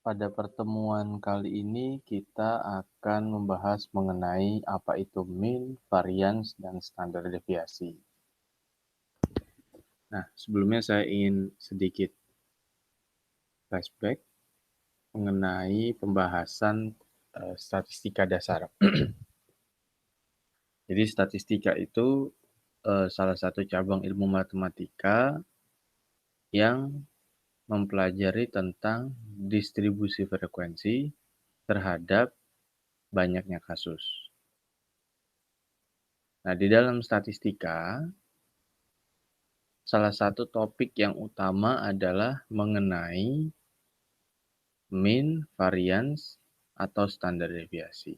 Pada pertemuan kali ini kita akan membahas mengenai apa itu mean, variance, dan standar deviasi. Nah, sebelumnya saya ingin sedikit flashback mengenai pembahasan statistika dasar. Jadi statistika itu salah satu cabang ilmu matematika yang mempelajari tentang distribusi frekuensi terhadap banyaknya kasus. Nah, di dalam statistika, salah satu topik yang utama adalah mengenai mean, variance, atau standar deviasi.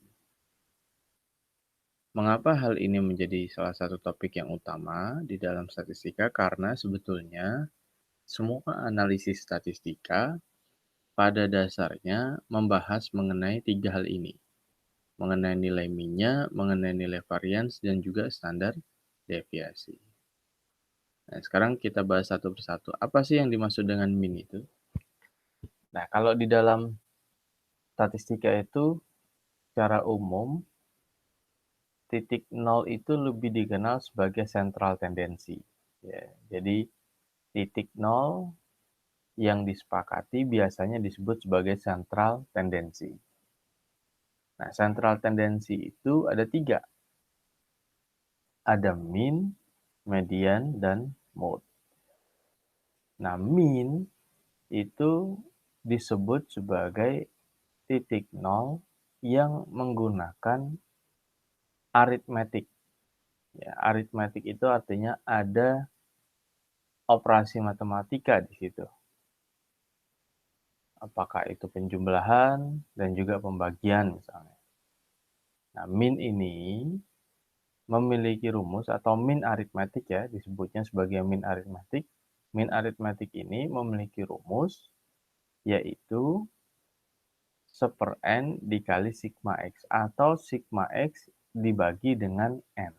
Mengapa hal ini menjadi salah satu topik yang utama di dalam statistika? Karena sebetulnya semua analisis statistika pada dasarnya membahas mengenai tiga hal ini. Mengenai nilai mean-nya, mengenai nilai variance, dan juga standar deviasi. Nah, sekarang kita bahas satu persatu. Apa sih yang dimaksud dengan mean itu? Nah, kalau di dalam statistika itu secara umum, titik nol itu lebih dikenal sebagai central tendency. Ya, jadi titik nol yang disepakati biasanya disebut sebagai central tendency. Nah, central tendency itu ada tiga. Ada mean, median, dan mode. Nah, mean itu disebut sebagai titik nol yang menggunakan aritmetik. Ya, aritmetik itu artinya ada operasi matematika di situ. Apakah itu penjumlahan dan juga pembagian misalnya. Nah, mean ini memiliki rumus atau mean aritmetik ya, disebutnya sebagai mean aritmetik. Mean aritmetik ini memiliki rumus yaitu 1/n dikali sigma x atau sigma x dibagi dengan n.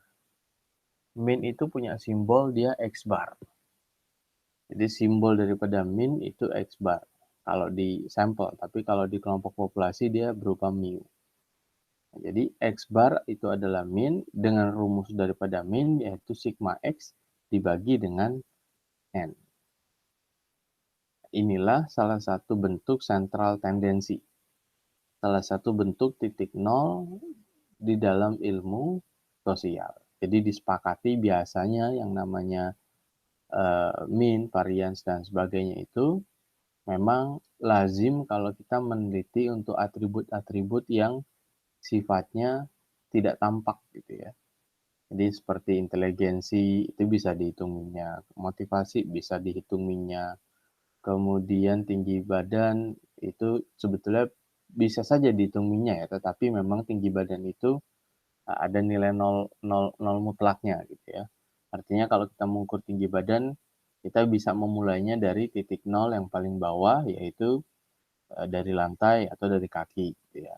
Mean itu punya simbol dia X bar. Jadi simbol daripada mean itu X bar kalau di sampel, tapi kalau di kelompok populasi dia berupa mu. Jadi X bar itu adalah mean dengan rumus daripada mean yaitu sigma X dibagi dengan N. Inilah salah satu bentuk central tendency. Salah satu bentuk titik nol di dalam ilmu sosial. Jadi disepakati biasanya yang namanya mean, variance, dan sebagainya itu memang lazim kalau kita meneliti untuk atribut-atribut yang sifatnya tidak tampak gitu ya. Jadi seperti inteligensi itu bisa dihitung minyak, motivasi bisa dihitung minyak, kemudian tinggi badan itu sebetulnya bisa saja dihitung minyak ya, tetapi memang tinggi badan itu ada nilai nol mutlaknya gitu ya. Artinya kalau kita mengukur tinggi badan, kita bisa memulainya dari titik nol yang paling bawah, yaitu dari lantai atau dari kaki gitu ya.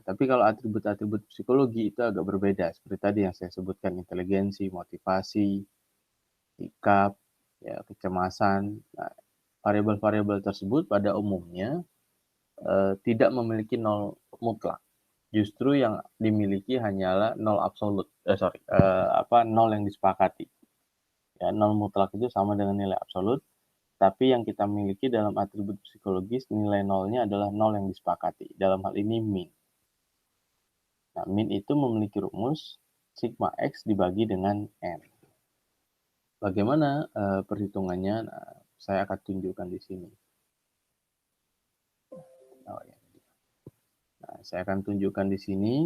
Tapi kalau atribut-atribut psikologi itu agak berbeda, seperti tadi yang saya sebutkan, inteligensi, motivasi, sikap, ya, kecemasan. Nah, variabel-variabel tersebut pada umumnya tidak memiliki nol mutlak. Justru yang dimiliki hanyalah nol absolut, nol yang disepakati. Ya, nol mutlak itu sama dengan nilai absolut, tapi yang kita miliki dalam atribut psikologis nilai nolnya adalah nol yang disepakati. Dalam hal ini mean. Nah, mean itu memiliki rumus sigma x dibagi dengan n. Bagaimana perhitungannya? Nah, saya akan tunjukkan di sini. Oh, ya. Nah, saya akan tunjukkan di sini.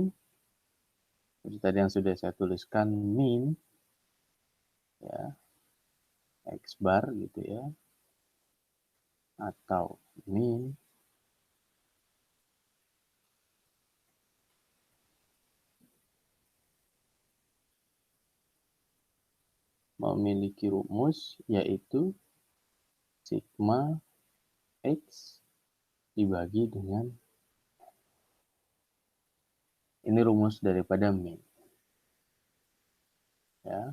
Seperti tadi yang sudah saya tuliskan, mean ya, x bar gitu ya, atau mean memiliki rumus yaitu sigma x dibagi dengan, ini rumus daripada mean ya,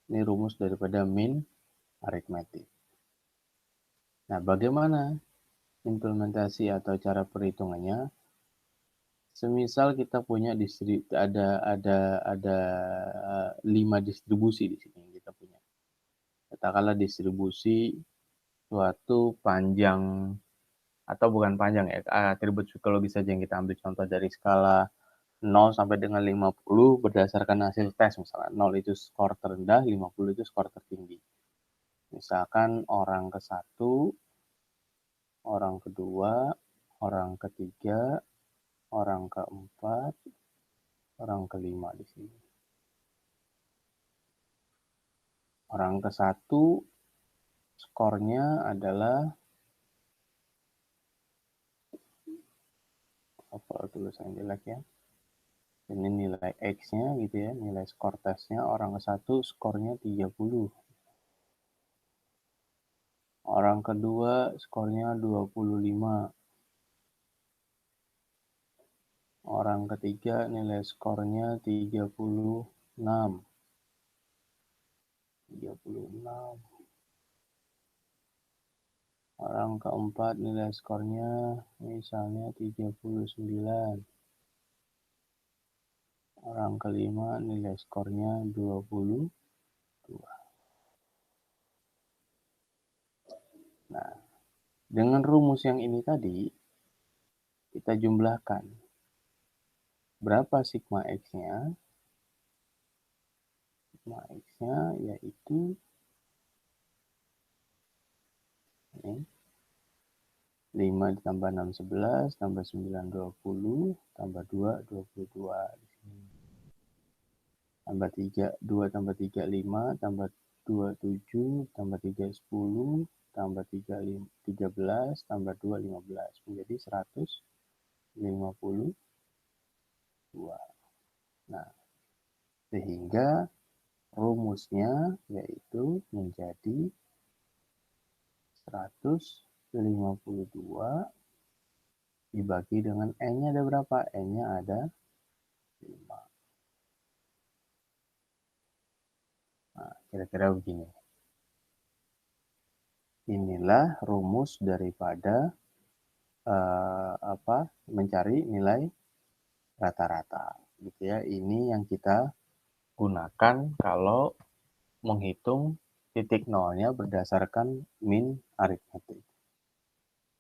ini rumus daripada mean aritmetik. Nah, bagaimana implementasi atau cara perhitungannya, semisal kita punya ada 5 distribusi di sini yang kita punya. Katakanlah distribusi suatu panjang atau bukan panjang ya, atribut psikologis saja yang kita ambil contoh dari skala 0 sampai dengan 50 berdasarkan hasil tes misalnya. 0 itu skor terendah, 50 itu skor tertinggi. Misalkan orang ke-1, orang kedua, orang ketiga, orang keempat, orang kelima di sini. Orang ke-1 skornya adalah apa tulisan jelek ya. Ini nilai X-nya gitu ya, nilai skor tesnya orang ke-1 skornya 30. Orang kedua skornya 25. Orang ketiga nilai skornya 36. 36. Orang keempat nilai skornya misalnya 39. Orang kelima nilai skornya 22. Nah, dengan rumus yang ini tadi, kita jumlahkan. Berapa sigma X-nya? Sigma X-nya yaitu ini, 5 ditambah 6, 11, tambah 9, 20, tambah 2, 22. Di sini. Tambah 3, 2 tambah 3, 5, tambah 2, 7, tambah 3, 10, tambah 3, 13, tambah 2, 15. Menjadi 152. Nah, sehingga rumusnya yaitu menjadi 152 dibagi dengan N-nya ada berapa? N-nya ada 5. Nah, kira-kira begini. Inilah rumus daripada mencari nilai rata-rata gitu ya. Ini yang kita gunakan kalau menghitung titik nolnya berdasarkan min aritmetik.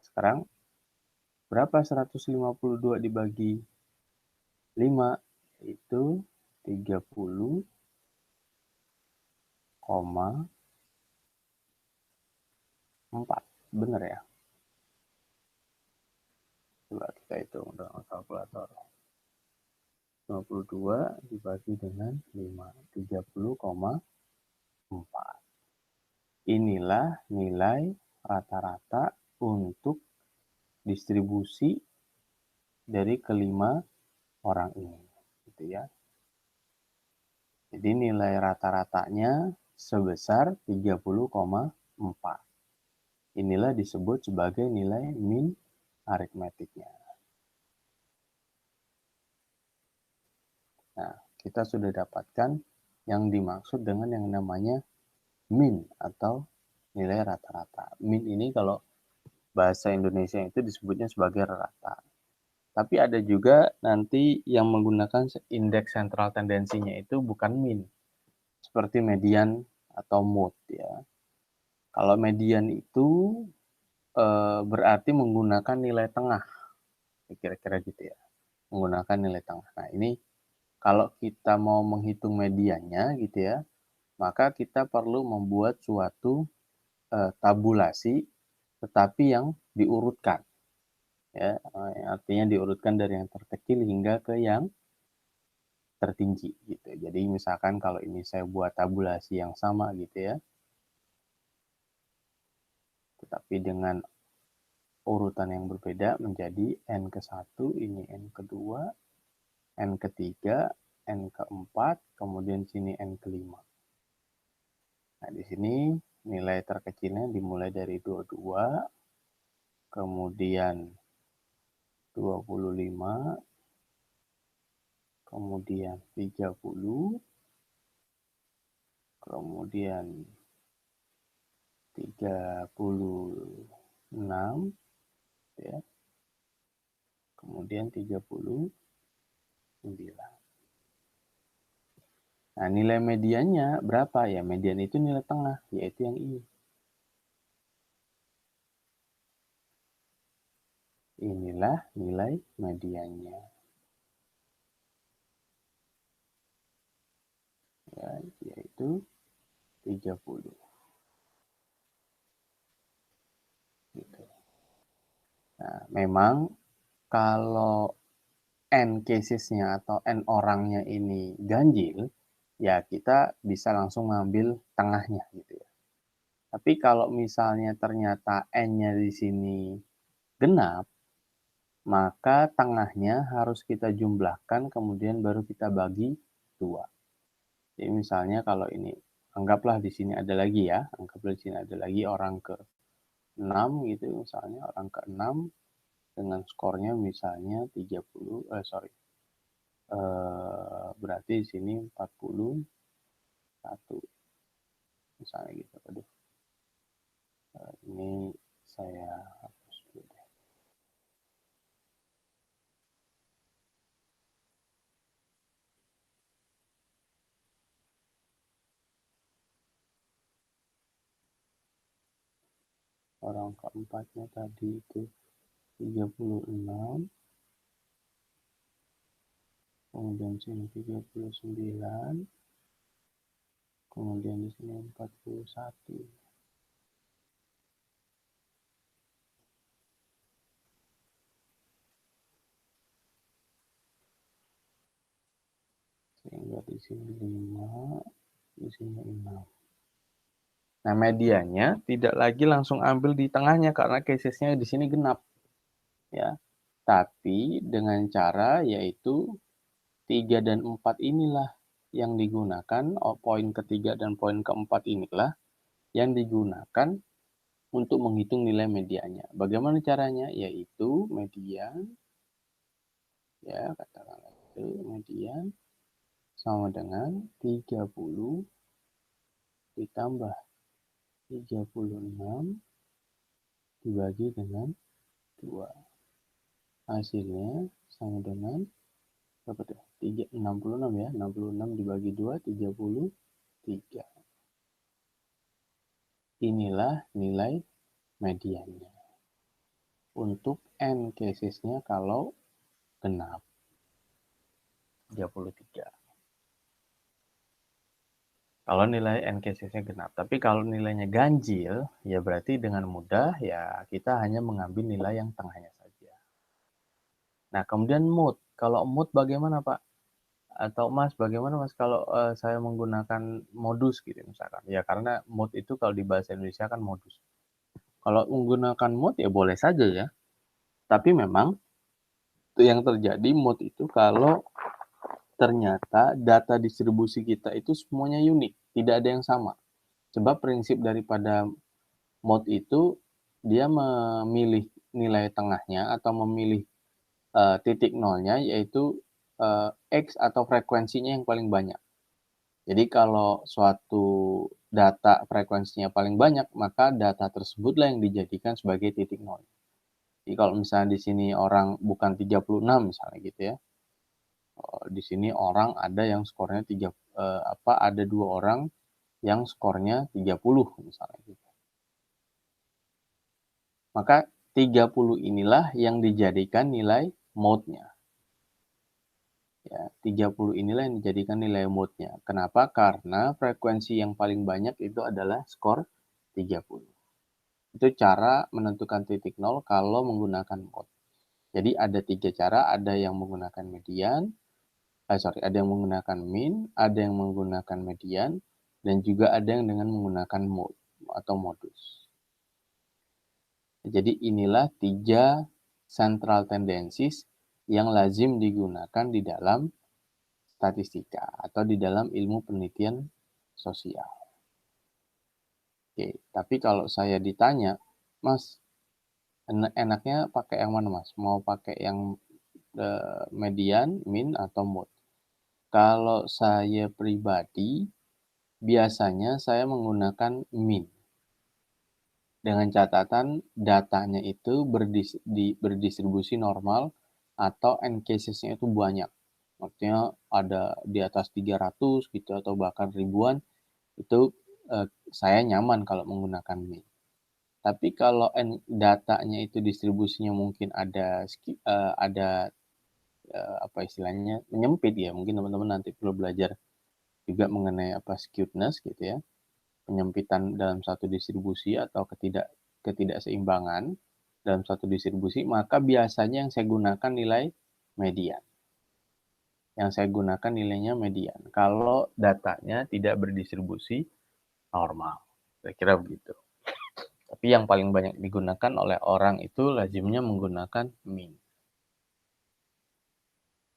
Sekarang berapa 152 dibagi 5? Itu 30,4. Benar ya? Coba kita hitung dengan kalkulator. 52 dibagi dengan 5. 30,4. Inilah nilai rata-rata untuk distribusi dari kelima orang ini. Gitu ya. Jadi nilai rata-ratanya sebesar 30,4. Inilah disebut sebagai nilai min aritmetiknya. Nah, kita sudah dapatkan yang dimaksud dengan yang namanya min atau nilai rata-rata. Min ini kalau bahasa Indonesia itu disebutnya sebagai rata. Tapi ada juga nanti yang menggunakan indeks sentral tendensinya itu bukan min. Seperti median atau mode ya. Kalau median itu berarti menggunakan nilai tengah. Kira-kira gitu ya. Menggunakan nilai tengah. Nah, ini kalau kita mau menghitung mediannya gitu ya, maka kita perlu membuat suatu tabulasi tetapi yang diurutkan. Ya, artinya diurutkan dari yang terkecil hingga ke yang tertinggi gitu. Jadi misalkan kalau ini saya buat tabulasi yang sama gitu ya. Tetapi dengan urutan yang berbeda menjadi N ke-1, ini N kedua, N ketiga, N keempat, kemudian sini N kelima. Nah, di sini nilai terkecilnya dimulai dari 22, kemudian 25, kemudian 30, kemudian 36, ya. Kemudian 39. Nah, nilai mediannya berapa ya? Median itu nilai tengah, yaitu yang ini. Inilah nilai mediannya. Ya, yaitu 30. Gitu. Nah, memang kalau N casesnya atau N orangnya ini ganjil, ya kita bisa langsung ngambil tengahnya gitu ya. Tapi kalau misalnya ternyata N-nya di sini genap, maka tengahnya harus kita jumlahkan kemudian baru kita bagi 2. Jadi misalnya kalau ini, anggaplah di sini ada lagi ya, anggaplah di sini ada lagi orang ke 6 gitu misalnya, orang ke 6 dengan skornya misalnya 30, berarti di sini 41 misalnya gitu. Aduh, ini saya hapus dulu deh. Orang keempatnya tadi itu 36, kemudian sini 39, kemudian di sini 41. Sehingga di sini 5, di sini 6. Nah, medianya tidak lagi langsung ambil di tengahnya karena casesnya di sini genap. Ya. Tapi dengan cara yaitu 3 dan 4 inilah yang digunakan, poin ketiga dan poin keempat inilah yang digunakan untuk menghitung nilai medianya. Bagaimana caranya? Yaitu median, ya katakanlah itu median sama dengan 30 ditambah 36 dibagi dengan 2. Hasilnya sama dengan berapa tuh? 66 ya, 66 dibagi 2, 33. Inilah nilai mediannya. Untuk N casesnya kalau genap 33. Kalau nilai N casesnya genap. Tapi kalau nilainya ganjil, ya berarti dengan mudah ya kita hanya mengambil nilai yang tengahnya saja. Nah, kemudian mood. Kalau mood bagaimana, Pak? Atau Mas, bagaimana Mas kalau saya menggunakan modus gitu misalkan? Ya karena mood itu kalau di bahasa Indonesia kan modus. Kalau menggunakan mood ya boleh saja ya. Tapi memang yang terjadi mood itu kalau ternyata data distribusi kita itu semuanya unik, tidak ada yang sama. Sebab prinsip daripada mode itu dia memilih nilai tengahnya atau memilih titik nolnya yaitu X atau frekuensinya yang paling banyak. Jadi kalau suatu data frekuensinya paling banyak, maka data tersebutlah yang dijadikan sebagai titik nol. Jadi kalau misalnya di sini orang bukan 36 misalnya gitu ya. Di sini orang ada yang skornya ada 2 orang yang skornya 30 misalnya gitu. Maka 30 inilah yang dijadikan nilai mode-nya. Ya, 30 inilah yang dijadikan nilai mode-nya. Kenapa? Karena frekuensi yang paling banyak itu adalah skor 30. Itu cara menentukan titik nol kalau menggunakan mode. Jadi ada 3 cara, ada yang menggunakan median, ada yang menggunakan min, ada yang menggunakan median, dan juga ada yang dengan menggunakan mode atau modus. Jadi inilah 3 central tendencies yang lazim digunakan di dalam statistika atau di dalam ilmu penelitian sosial. Oke, tapi kalau saya ditanya, Mas, enaknya pakai yang mana Mas? Mau pakai yang median, min, atau mode? Kalau saya pribadi, biasanya saya menggunakan min. Dengan catatan datanya itu berdistribusi normal atau end cases-nya itu banyak. Artinya ada di atas 300 gitu atau bahkan ribuan, itu saya nyaman kalau menggunakan min. Tapi kalau datanya itu distribusinya mungkin ada apa istilahnya, menyempit ya, mungkin teman-teman nanti perlu belajar juga mengenai apa skewedness gitu ya, penyempitan dalam satu distribusi atau ketidakseimbangan dalam satu distribusi, maka biasanya yang saya gunakan nilai median. Yang saya gunakan nilainya median. Kalau datanya tidak berdistribusi normal. Saya kira begitu. Tapi yang paling banyak digunakan oleh orang itu lazimnya menggunakan mean.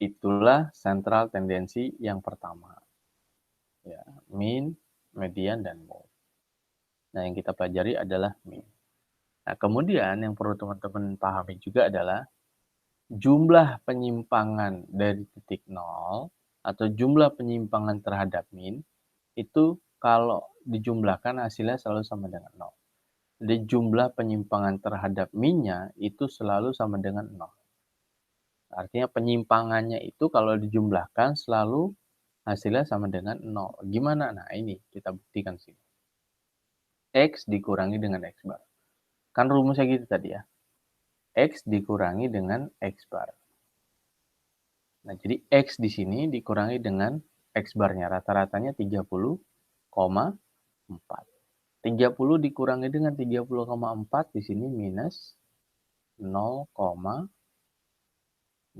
Itulah central tendensi yang pertama. Ya, mean, median, dan mode. Nah, yang kita pelajari adalah mean. Nah, kemudian yang perlu teman-teman pahami juga adalah jumlah penyimpangan dari titik nol atau jumlah penyimpangan terhadap min itu kalau dijumlahkan hasilnya selalu sama dengan nol. Jadi jumlah penyimpangan terhadap minnya itu selalu sama dengan nol. Artinya penyimpangannya itu kalau dijumlahkan selalu hasilnya sama dengan nol. Gimana? Nah ini kita buktikan sini. X dikurangi dengan X bar. Kan rumusnya gitu tadi ya. X dikurangi dengan X bar. Nah, jadi X di sini dikurangi dengan X barnya. Rata-ratanya 30,4. 30 dikurangi dengan 30,4 di sini minus 0,4. 25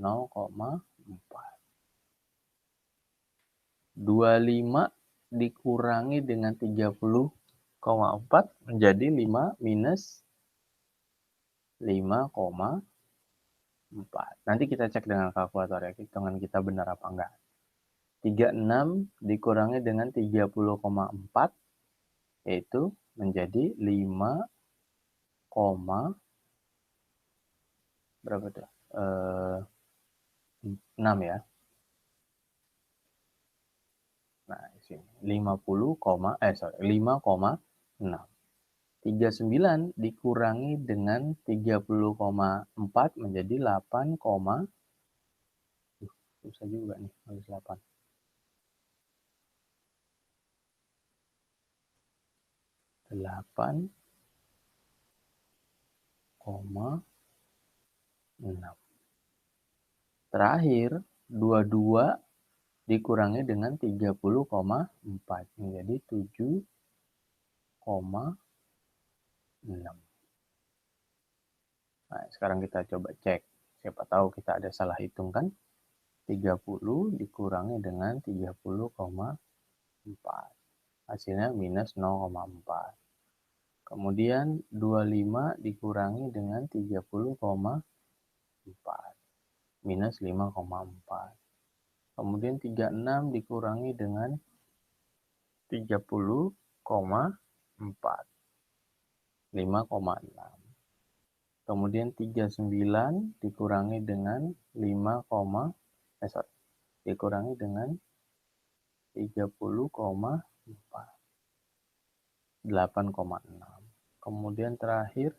dikurangi dengan 30,4 menjadi 5 minus 5,4. Nanti kita cek dengan kalkulator ya, hitungan kita benar apa enggak. 36 dikurangi dengan 30,4 yaitu menjadi 5, berapa tuh? 6 ya. Nah, di sini 5,6. 39 dikurangi dengan 30,4 menjadi 8, susah juga nih, harus 8. 8,6. Terakhir, 22 dikurangi dengan 30,4 menjadi 7,6. Nah, sekarang kita coba cek. Siapa tahu kita ada salah hitung kan? 30 dikurangi dengan 30,4. Hasilnya minus 0,4. Kemudian 25 dikurangi dengan 30,4. Minus 5,4. Kemudian 36 dikurangi dengan 30,4. 5,6. Kemudian 39 dikurangi dengan 5, dikurangi dengan 30,4. 8,6. Kemudian terakhir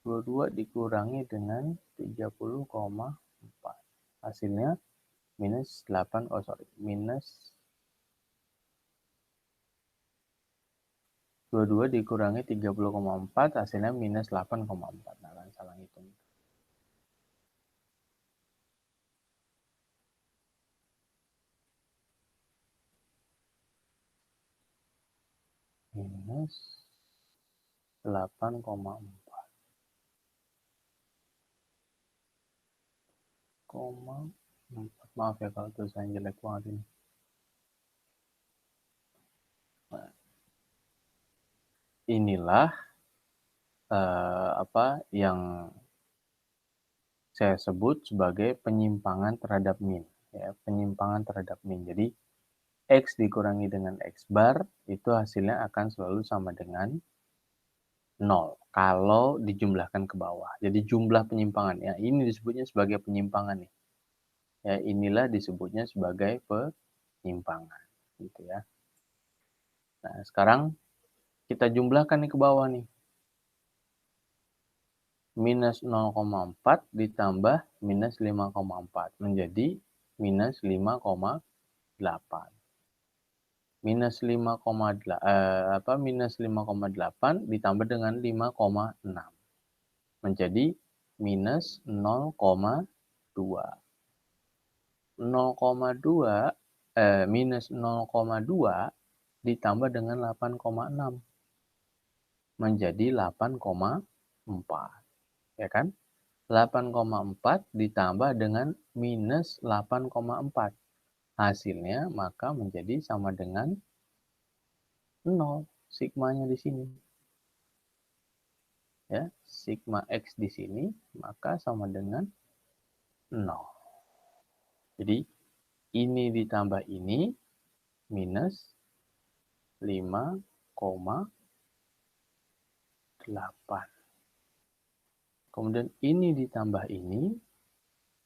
22 dikurangi dengan 30,4. Hasilnya minus 8, minus 22 dikurangi 30,4 hasilnya minus 8,4. Nah, kan salah hitung. Minus 8,4. Maaf ya kalau tulisannya jelek banget ini. Nah, inilah apa yang saya sebut sebagai penyimpangan terhadap min. Ya, penyimpangan terhadap min. Jadi X dikurangi dengan X bar itu hasilnya akan selalu sama dengan 0 kalau dijumlahkan ke bawah. Jadi jumlah penyimpangan ya, ini disebutnya sebagai penyimpangan nih. Ya, inilah disebutnya sebagai penyimpangan gitu ya. Nah, sekarang kita jumlahkan nih ke bawah nih. minus 0,4 ditambah minus 5,4 menjadi minus 5,8. Minus 5,8 ditambah dengan 5,6 menjadi minus 0,2. 0,2 minus 0,2 ditambah dengan 8,6 menjadi 8,4. Ya kan? 8,4 ditambah dengan minus 8,4. Hasilnya maka menjadi sama dengan 0. Sigmanya di sini. Ya, sigma X di sini maka sama dengan 0. Jadi ini ditambah ini minus 5,8. Kemudian ini ditambah ini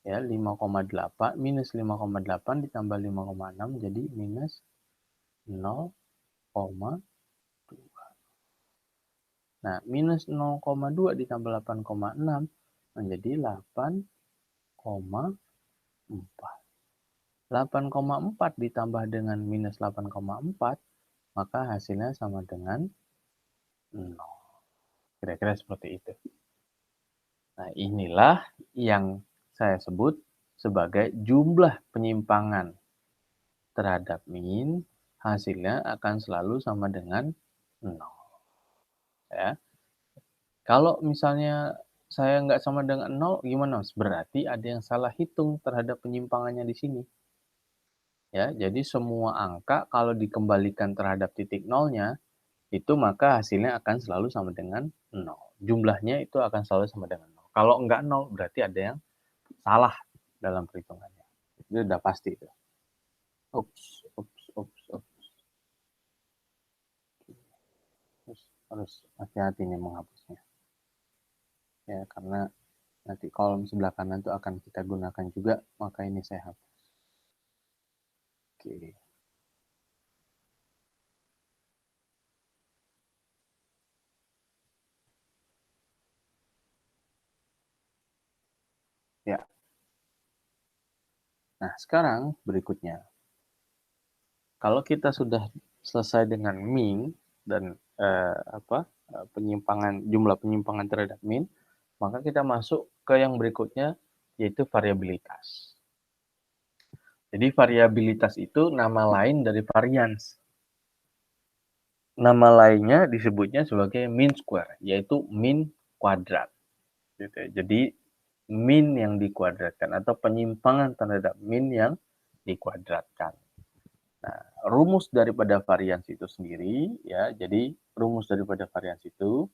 ya 5,8 minus 5,8 ditambah 5,6 jadi minus 0,2. Nah, minus 0,2 ditambah 8,6 menjadi 8,4. 8,4 ditambah dengan minus 8,4 maka hasilnya sama dengan 0. Kira-kira seperti itu. Nah, inilah yang saya sebut sebagai jumlah penyimpangan terhadap min, hasilnya akan selalu sama dengan 0. Ya. Kalau misalnya saya nggak sama dengan 0, gimana Mas? Berarti ada yang salah hitung terhadap penyimpangannya di sini. Ya, jadi semua angka kalau dikembalikan terhadap titik nolnya, itu maka hasilnya akan selalu sama dengan 0. Jumlahnya itu akan selalu sama dengan 0. Kalau enggak 0, berarti ada yang salah dalam perhitungannya. Itu udah pasti itu. Ups. Harus hati-hati nih menghapusnya. Ya, karena nanti kolom sebelah kanan itu akan kita gunakan juga, maka ini saya hapus. Oke. Ya. Nah, sekarang berikutnya. Kalau kita sudah selesai dengan min dan jumlah penyimpangan terhadap min, maka kita masuk ke yang berikutnya yaitu variabilitas. Jadi variabilitas itu nama lain dari varians. Nama lainnya disebutnya sebagai mean square, yaitu min kuadrat. Gitu. Jadi min yang dikuadratkan atau penyimpangan terhadap min yang dikuadratkan. Nah, rumus daripada varians itu sendiri ya. Jadi rumus daripada varians itu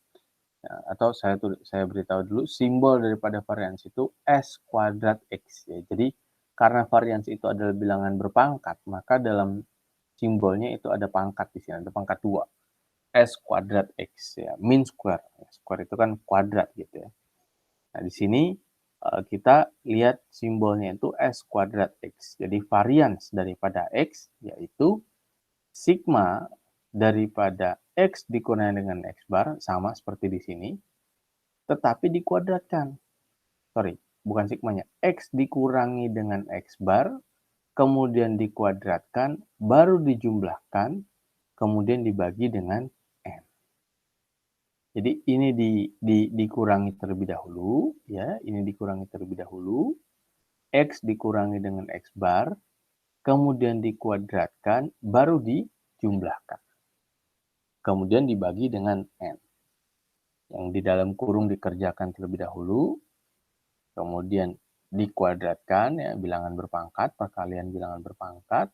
ya, atau saya beritahu dulu simbol daripada varians itu S kuadrat X ya. Jadi karena varians itu adalah bilangan berpangkat, maka dalam simbolnya itu ada pangkat di sini, ada pangkat 2. S kuadrat X ya, mean square. Square itu kan kuadrat gitu ya. Nah, di sini kita lihat simbolnya itu S kuadrat X. Jadi varians daripada X yaitu sigma daripada X dikurangi dengan X bar sama seperti di sini, tetapi dikuadratkan. Sorry, bukan sigmanya. X dikurangi dengan X bar, kemudian dikuadratkan, baru dijumlahkan, kemudian dibagi dengan N. Jadi ini dikurangi terlebih dahulu, ya, ini dikurangi terlebih dahulu. X dikurangi dengan X bar, kemudian dikuadratkan, baru dijumlahkan. Kemudian dibagi dengan N. Yang di dalam kurung dikerjakan terlebih dahulu, kemudian dikuadratkan, ya, bilangan berpangkat, perkalian bilangan berpangkat,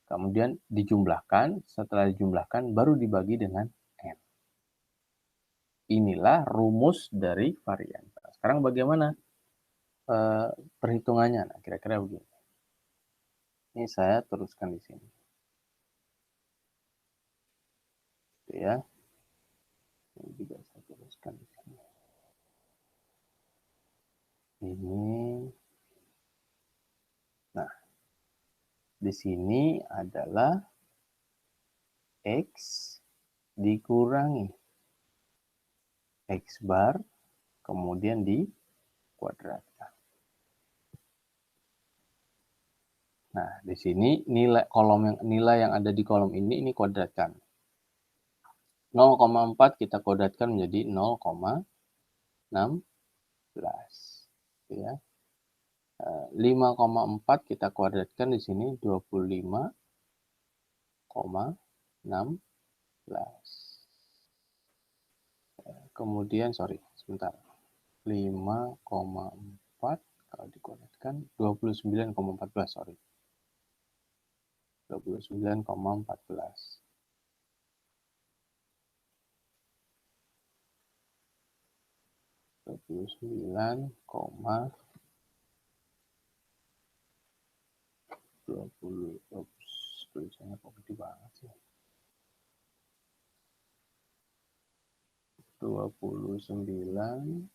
kemudian dijumlahkan, setelah dijumlahkan baru dibagi dengan N. Inilah rumus dari varian. Sekarang bagaimana perhitungannya? Nah, kira-kira begini. Ini saya teruskan di sini. Gitu ya. Ini juga saya teruskan di sini. Ini. Nah, di sini adalah X dikurangi X bar, kemudian dikuadratkan. Nah, di sini nilai yang ada di kolom ini kuadratkan. 0,4 kita kuadratkan menjadi 0,16, ya. 5,4 kita kuadratkan di sini 25,16. Kemudian sebentar. 5,4 kalau dikuadratkan 29,14, 29,14. Tulisannya kok gede banget sih. 29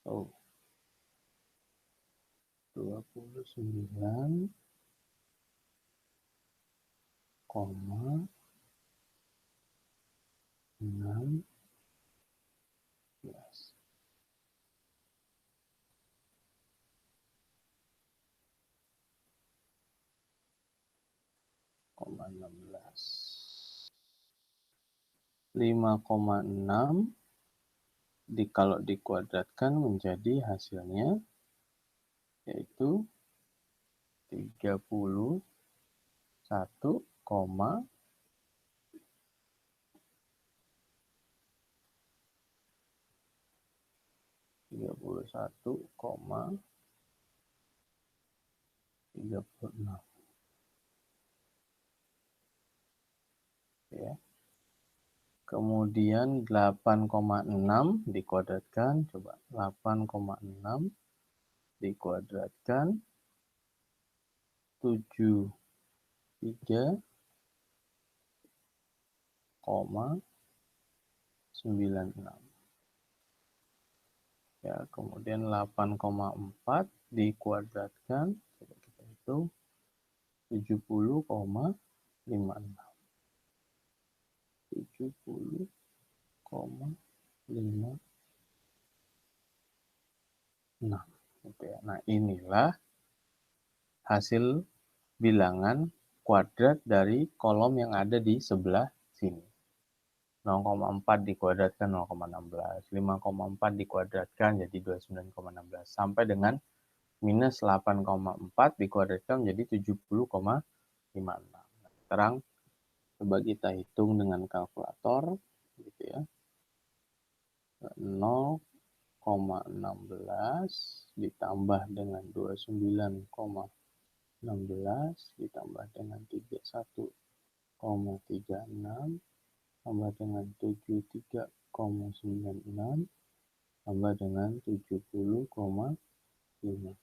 29,16. Koma 16. 5,6 kalau dikuadratkan menjadi hasilnya yaitu 31, 36, ya. Kemudian 8,6 dikuadratkan, coba 8,6 dikuadratkan 73,96. Ya, kemudian 8,4 dikuadratkan, coba kita hitung 70,56. 70,56. Gitu ya. Nah, inilah hasil bilangan kuadrat dari kolom yang ada di sebelah sini. 0,4 dikuadratkan 0,16, 5,4 dikuadratkan jadi 29,16, sampai dengan minus 8,4 dikuadratkan menjadi 70,56. Sekarang coba kita hitung dengan kalkulator, gitu ya. 0,16 ditambah dengan 29,16 ditambah dengan 31,36 tambah dengan 73,96 tambah dengan 70,5.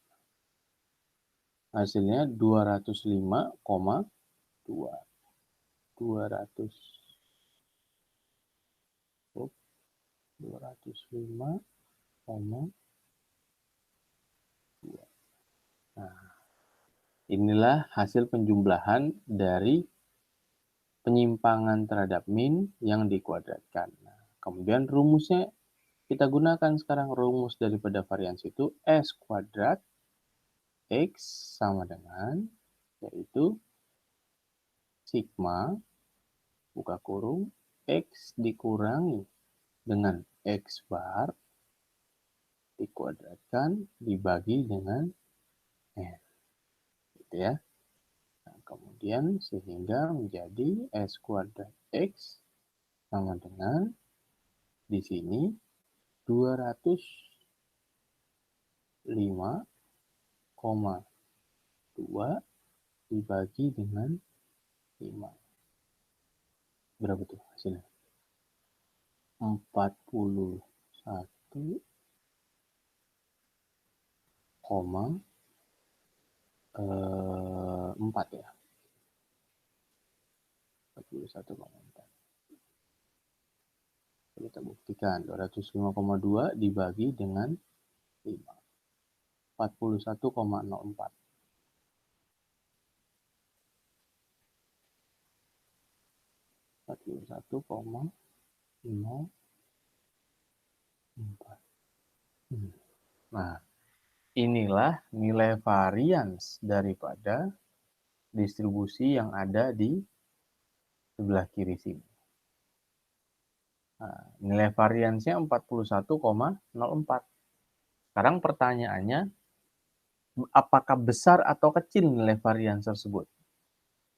Hasilnya 205,2. 205,2. Nah, inilah hasil penjumlahan dari penyimpangan terhadap min yang dikuadratkan. Nah, kemudian rumusnya kita gunakan sekarang. Rumus daripada variansi itu S kuadrat X sama dengan, yaitu sigma, buka kurung, X dikurangi dengan X bar, dikuadratkan, dibagi dengan N. Gitu ya. Nah, kemudian sehingga menjadi S kuadrat X sama dengan, di sini 205,2 dibagi dengan 5. Berapa tuh hasilnya? 41,4 ya. 41,4. Kita buktikan 205,2 dibagi dengan 5. 41,04. 41,04. Nah, inilah nilai varians daripada distribusi yang ada di sebelah kiri sini. Nah, nilai variansnya 41,04. Sekarang pertanyaannya, apakah besar atau kecil nilai varians tersebut?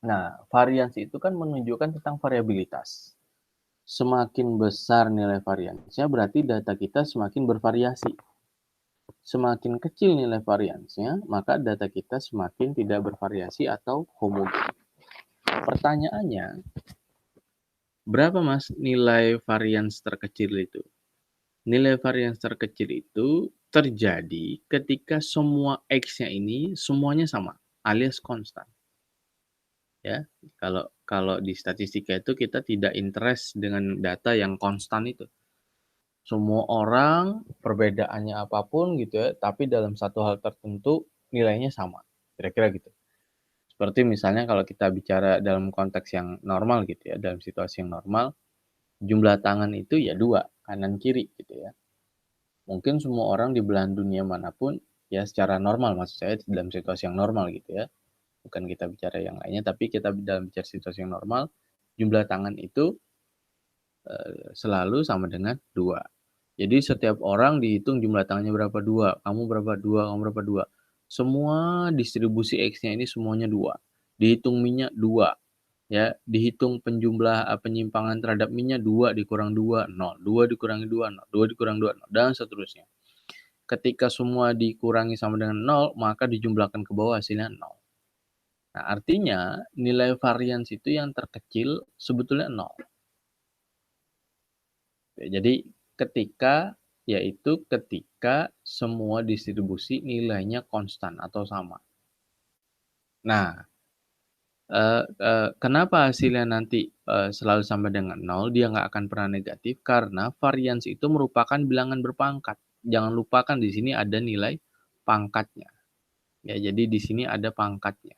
Nah, varians itu kan menunjukkan tentang variabilitas. Semakin besar nilai variansnya, berarti data kita semakin bervariasi. Semakin kecil nilai variansnya, maka data kita semakin tidak bervariasi atau homogen. Pertanyaannya, berapa Mas nilai varians terkecil itu? Nilai varians terkecil itu terjadi ketika semua X-nya ini semuanya sama, alias konstan. Ya, kalau di statistika itu kita tidak interest dengan data yang konstan itu. Semua orang perbedaannya apapun gitu ya, tapi dalam satu hal tertentu nilainya sama. Kira-kira gitu. Seperti misalnya kalau kita bicara dalam konteks yang normal gitu ya, dalam situasi yang normal, jumlah tangan itu ya 2, kanan kiri gitu ya. Mungkin semua orang di belahan dunia manapun ya secara normal, maksud saya dalam situasi yang normal gitu ya. Bukan kita bicara yang lainnya, tapi kita dalam bicara situasi yang normal, jumlah tangan itu selalu sama dengan 2. Jadi setiap orang dihitung jumlah tangannya berapa 2, kamu berapa 2, kamu berapa 2. Semua distribusi X-nya ini semuanya 2. Dihitung minyak 2. Ya, dihitung penyimpangan terhadap minyak 2 dikurang 2, 0. 2 dikurangi 2, 0. 2 dikurang 2, 0. Dan seterusnya. Ketika semua dikurangi sama dengan 0, maka dijumlahkan ke bawah hasilnya 0. Nah, artinya nilai varians itu yang terkecil sebetulnya 0. Jadi ketika semua distribusi nilainya konstan atau sama. Nah, kenapa hasilnya nanti selalu sama dengan 0, dia nggak akan pernah negatif, karena varians itu merupakan bilangan berpangkat. Jangan lupakan di sini ada nilai pangkatnya. Ya, jadi di sini ada pangkatnya.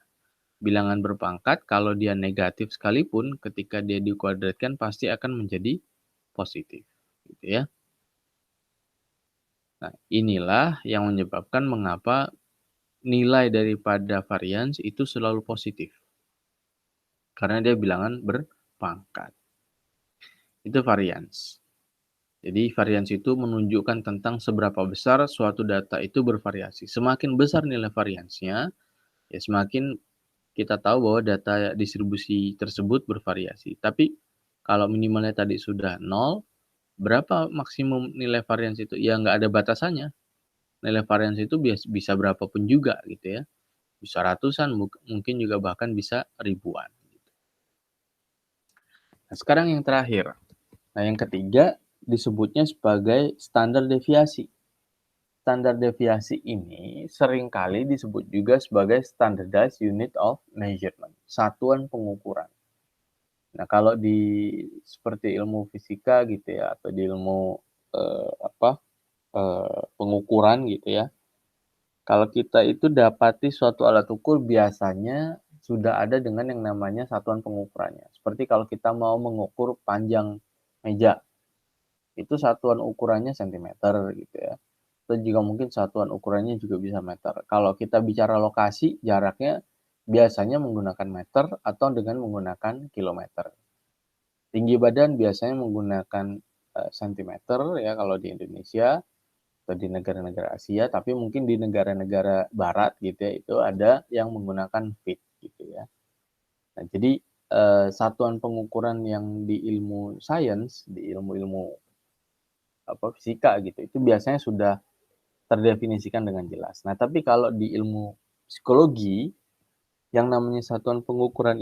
Bilangan berpangkat kalau dia negatif sekalipun ketika dia dikuadratkan pasti akan menjadi positif, gitu ya. Nah, inilah yang menyebabkan mengapa nilai daripada varians itu selalu positif. Karena dia bilangan berpangkat. Itu varians. Jadi varians itu menunjukkan tentang seberapa besar suatu data itu bervariasi. Semakin besar nilai variansnya, ya semakin kita tahu bahwa data distribusi tersebut bervariasi. Tapi kalau minimalnya tadi sudah 0, berapa maksimum nilai varians itu? Ya nggak ada batasannya. Nilai varians itu bisa berapapun juga gitu ya. Bisa ratusan, mungkin juga bahkan bisa ribuan. Nah, sekarang yang terakhir. Nah, yang ketiga disebutnya sebagai standar deviasi. Standar deviasi ini seringkali disebut juga sebagai standardized unit of measurement, satuan pengukuran. Nah, kalau seperti ilmu fisika gitu ya, atau di ilmu pengukuran gitu ya, kalau kita itu dapati suatu alat ukur biasanya sudah ada dengan yang namanya satuan pengukurannya. Seperti kalau kita mau mengukur panjang meja, itu satuan ukurannya sentimeter gitu ya. Atau juga mungkin satuan ukurannya juga bisa meter. Kalau kita bicara lokasi, jaraknya biasanya menggunakan meter atau dengan menggunakan kilometer. Tinggi badan biasanya menggunakan sentimeter ya kalau di Indonesia atau di negara-negara Asia, tapi mungkin di negara-negara barat gitu ya, itu ada yang menggunakan feet gitu ya. Nah, jadi satuan pengukuran yang di ilmu sains, di ilmu-ilmu fisika gitu, itu biasanya sudah terdefinisikan dengan jelas. Nah, tapi kalau di ilmu psikologi, yang namanya satuan pengukuran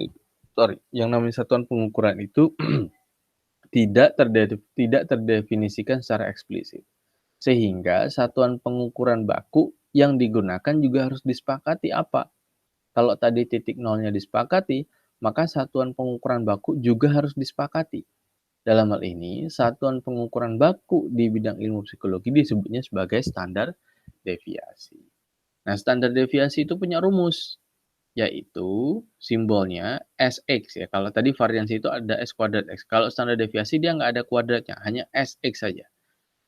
itu tidak terdefinisikan secara eksplisit. Sehingga satuan pengukuran baku yang digunakan juga harus disepakati apa? Kalau tadi titik nolnya disepakati, maka satuan pengukuran baku juga harus disepakati. Dalam hal ini, satuan pengukuran baku di bidang ilmu psikologi disebutnya sebagai standar deviasi. Nah, standar deviasi itu punya rumus, yaitu simbolnya Sx ya. Kalau tadi variansi itu ada S kuadrat X. Kalau standar deviasi dia nggak ada kuadratnya, hanya Sx saja.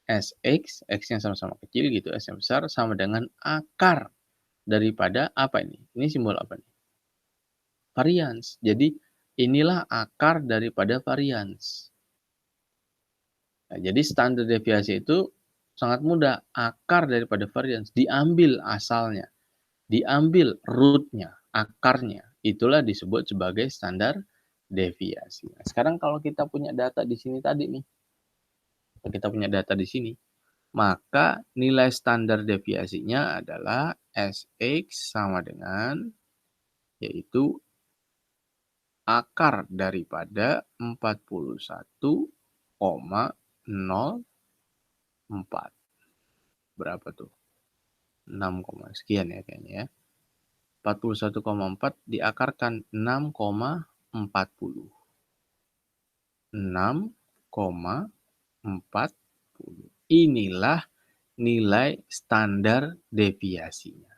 Sx, X-nya sama-sama kecil gitu, S-nya besar, sama dengan akar daripada apa ini? Ini simbol apa nih? Varians. Jadi, inilah akar daripada varians. Nah, jadi standar deviasi itu sangat mudah. Akar daripada varians diambil asalnya, diambil root-nya, akarnya. Itulah disebut sebagai standar deviasi. Nah, sekarang kalau kita punya data di sini tadi nih, maka nilai standar deviasinya adalah Sx sama dengan yaitu akar daripada 41,04. Berapa tuh? 6, sekian ya kayaknya ya. 41,4 diakarkan 6,40. 6,40. Inilah nilai standar deviasinya.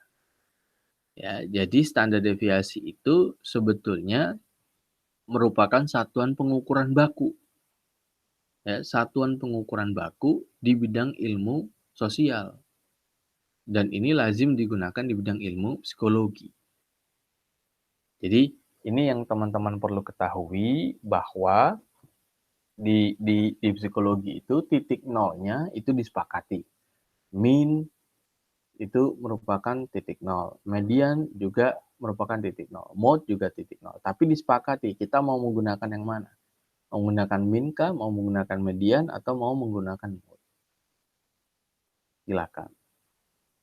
Ya, jadi standar deviasi itu sebetulnya merupakan satuan pengukuran baku. Ya, satuan pengukuran baku di bidang ilmu sosial. Dan ini lazim digunakan di bidang ilmu psikologi. Jadi, ini yang teman-teman perlu ketahui bahwa di psikologi itu titik nolnya itu disepakati. Mean itu merupakan titik nol. Median juga merupakan titik nol. Mode juga titik nol. Tapi disepakati kita mau menggunakan yang mana? Mau menggunakan mean kah? Mau menggunakan median? Atau mau menggunakan mode? Silakan.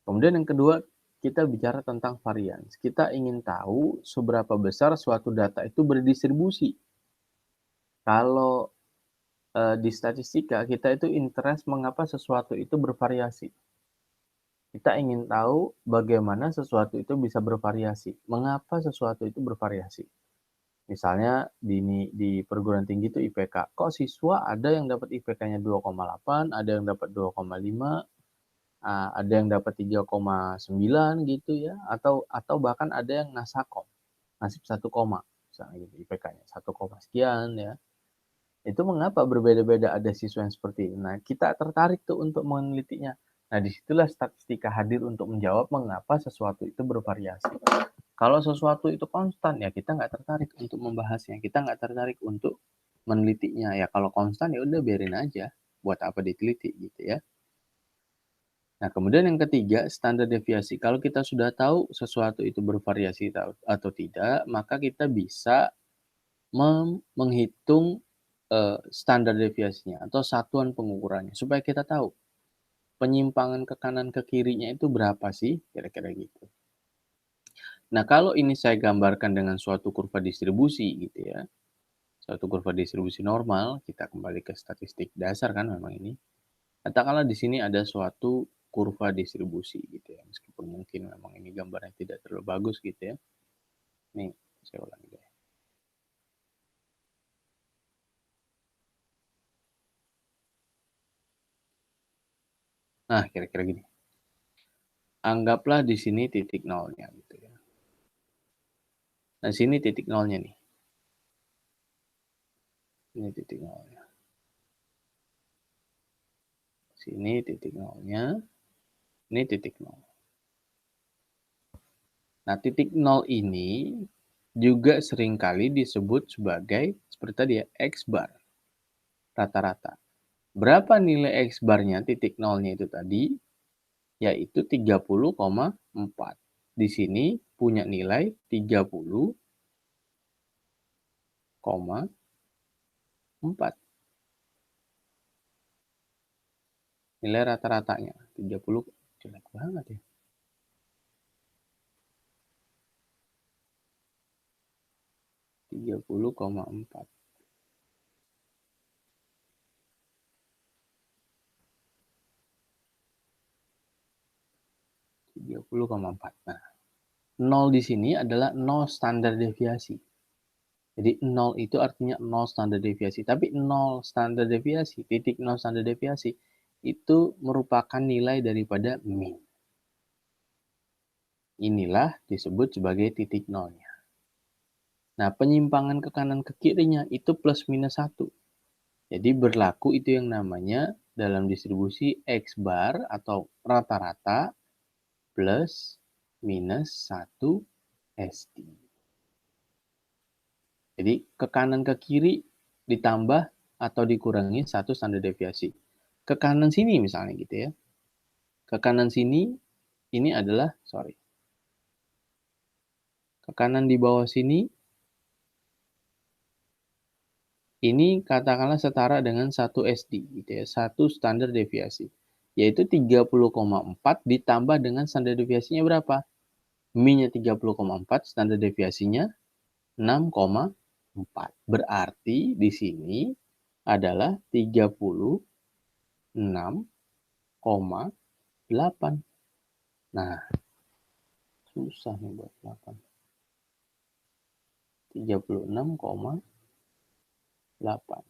Kemudian yang kedua, kita bicara tentang varians. Kita ingin tahu seberapa besar suatu data itu berdistribusi. Kalau di statistika, kita itu interest mengapa sesuatu itu bervariasi. Kita ingin tahu bagaimana sesuatu itu bisa bervariasi. Mengapa sesuatu itu bervariasi? Misalnya di perguruan tinggi itu IPK. Kok siswa ada yang dapat IPK-nya 2,8, ada yang dapat 2,5, ada yang dapat 3,9 gitu ya, atau bahkan ada yang nasakom, nasib 1, misalnya gitu IPK-nya 1, sekian ya. Itu mengapa berbeda-beda ada siswa yang seperti ini. Nah, kita tertarik tuh untuk menelitinya. Nah, disitulah statistika hadir untuk menjawab mengapa sesuatu itu bervariasi. Kalau sesuatu itu konstan, ya kita nggak tertarik untuk membahasnya. Kita nggak tertarik untuk menelitinya. Ya kalau konstan, ya udah biarin aja. Buat apa diteliti gitu ya. Nah, kemudian yang ketiga, standar deviasi. Kalau kita sudah tahu sesuatu itu bervariasi atau tidak, maka kita bisa menghitung standar deviasinya atau satuan pengukurannya supaya kita tahu penyimpangan ke kanan ke kirinya itu berapa sih kira-kira gitu. Nah, kalau ini saya gambarkan dengan suatu kurva distribusi gitu ya. Suatu kurva distribusi normal, kita kembali ke statistik dasar kan memang ini. Katakanlah di sini ada suatu kurva distribusi gitu ya. Meskipun mungkin memang ini gambarnya tidak terlalu bagus gitu ya. Nih, saya ulangi deh. Nah, kira-kira gini. Anggaplah di sini titik nolnya gitu ya. Nah, sini titik nolnya nih. Ini titik nolnya. Sini titik nolnya. Ini titik nol. Nah, titik nol ini juga seringkali disebut sebagai seperti tadi ya, X bar. Rata-rata. Berapa nilai X barnya titik nolnya itu tadi? Yaitu 30,4. Di sini punya nilai 30,4. Nilai rata-ratanya 30, jelek banget ya. 30,4. 30,4. Nah, 0 di sini adalah 0 standar deviasi. Jadi 0 itu artinya 0 standar deviasi. Tapi 0 standar deviasi, titik 0 standar deviasi, itu merupakan nilai daripada mean. Inilah disebut sebagai titik nolnya. Nah, penyimpangan ke kanan ke kirinya itu plus minus 1. Jadi berlaku itu yang namanya dalam distribusi X bar atau rata-rata plus minus 1 SD. Jadi ke kanan ke kiri ditambah atau dikurangi 1 standar deviasi. Ke kanan sini misalnya gitu ya. Ke kanan sini ini adalah, ke kanan di bawah sini ini katakanlah setara dengan 1 SD gitu ya, 1 standar deviasi. Yaitu 30,4 ditambah dengan standar deviasinya berapa? Mi-nya 30,4, standar deviasinya 6,4. Berarti di sini adalah 36,8. Nah, susah nih buat 8. 36,8.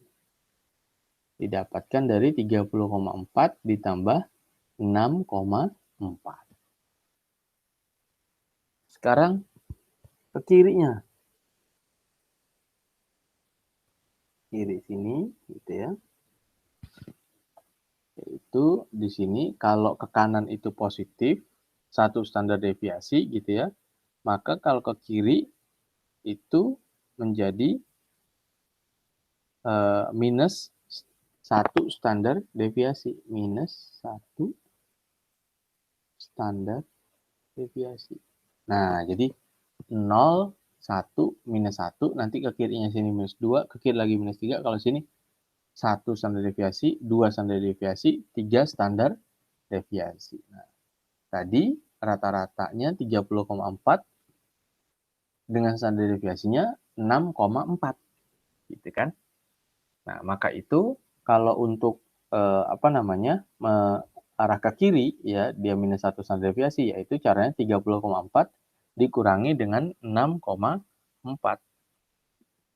Didapatkan dari 30,4 ditambah 6,4. Sekarang ke kirinya. Kiri sini gitu ya. Yaitu di sini kalau ke kanan itu positif, 1 standar deviasi gitu ya. Maka kalau ke kiri itu menjadi minus 1 standar deviasi. Minus 1 standar deviasi. Nah, jadi 0, 1, minus 1, nanti ke kirinya sini minus 2, ke kiri lagi minus 3, kalau sini 1 standar deviasi, 2 standar deviasi, 3 standar deviasi. Nah, tadi rata-ratanya 30,4 dengan standar deviasinya 6,4 gitu kan. Nah, maka itu kalau untuk arah ke kiri ya, dia minus 1 standar deviasi, yaitu caranya 30,4 dikurangi dengan 6,4,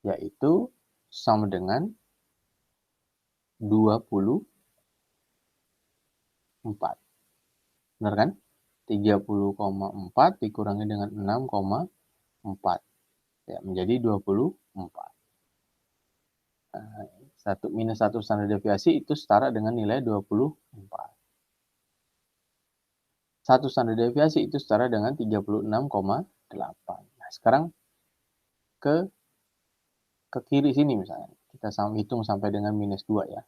yaitu sama dengan 24. Benar kan? 30,4 dikurangi dengan 6,4 ya, menjadi 24. Nah, minus 1 standar deviasi itu setara dengan nilai 24. 1 standar deviasi itu setara dengan 36,8. Nah, sekarang ke kiri sini misalnya. Kita hitung sampai dengan minus 2 ya.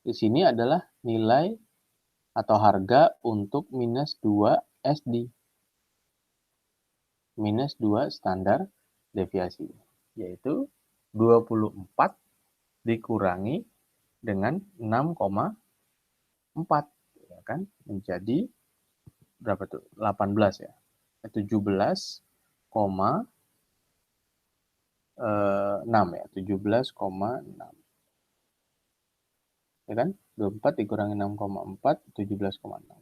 Di sini adalah nilai atau harga untuk minus 2 SD. Minus 2 standar deviasi. Yaitu 24 dikurangi dengan 6,4. Ya kan? Menjadi berapa tuh? 18 ya. 17,6 ya. 17,6. Ya kan? 24 dikurangi 6,4, 17,6.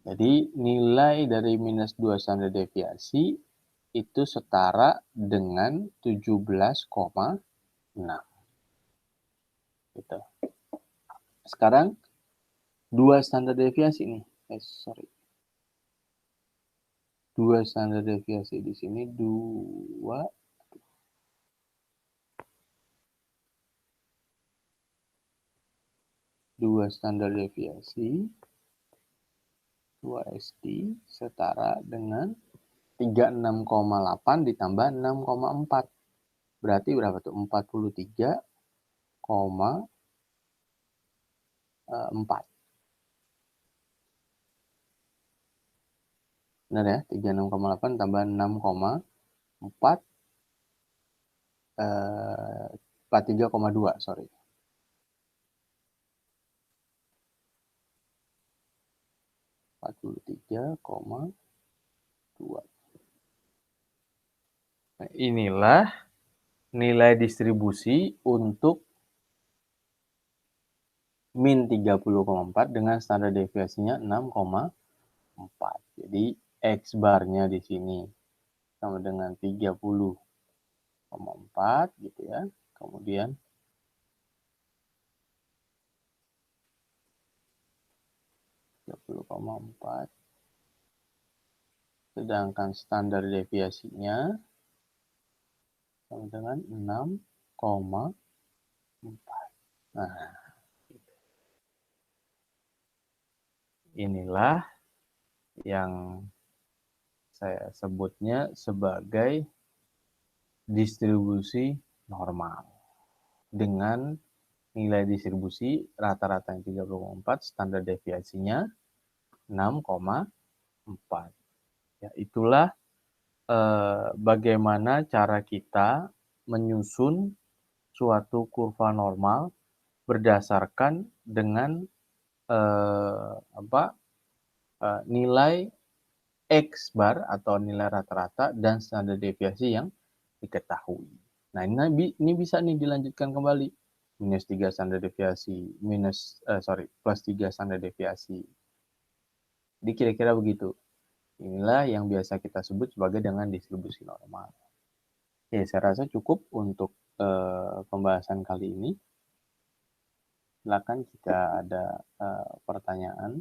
Jadi nilai dari minus 2 standar deviasi itu setara dengan 17,6. Gitu. Sekarang 2 standar deviasi nih. 2 standar deviasi di sini 2 standar deviasi 2 SD setara dengan 36,8 ditambah 6,4. Berarti berapa tuh? 43,4. Benar ya? 36,8 tambah 6,4. 43,2, sorry. Nah, inilah nilai distribusi untuk min 30,4 dengan standar deviasinya 6,4. Jadi X barnya di sini sama dengan 30,4 gitu ya. Kemudian 30,4. Sedangkan standar deviasinya sama dengan 6,4. Nah, inilah yang saya sebutnya sebagai distribusi normal. Dengan nilai distribusi rata-rata yang 3,4, standar deviasinya 6,4. Ya, itulah bagaimana cara kita menyusun suatu kurva normal berdasarkan dengan nilai X bar atau nilai rata-rata dan standar deviasi yang diketahui. Nah, ini bisa nih dilanjutkan kembali. Minus 3 standar deviasi, plus 3 standar deviasi. Jadi kira-kira begitu. Inilah yang biasa kita sebut sebagai dengan distribusi normal. Oke, saya rasa cukup untuk pembahasan kali ini. Silakan jika ada pertanyaan.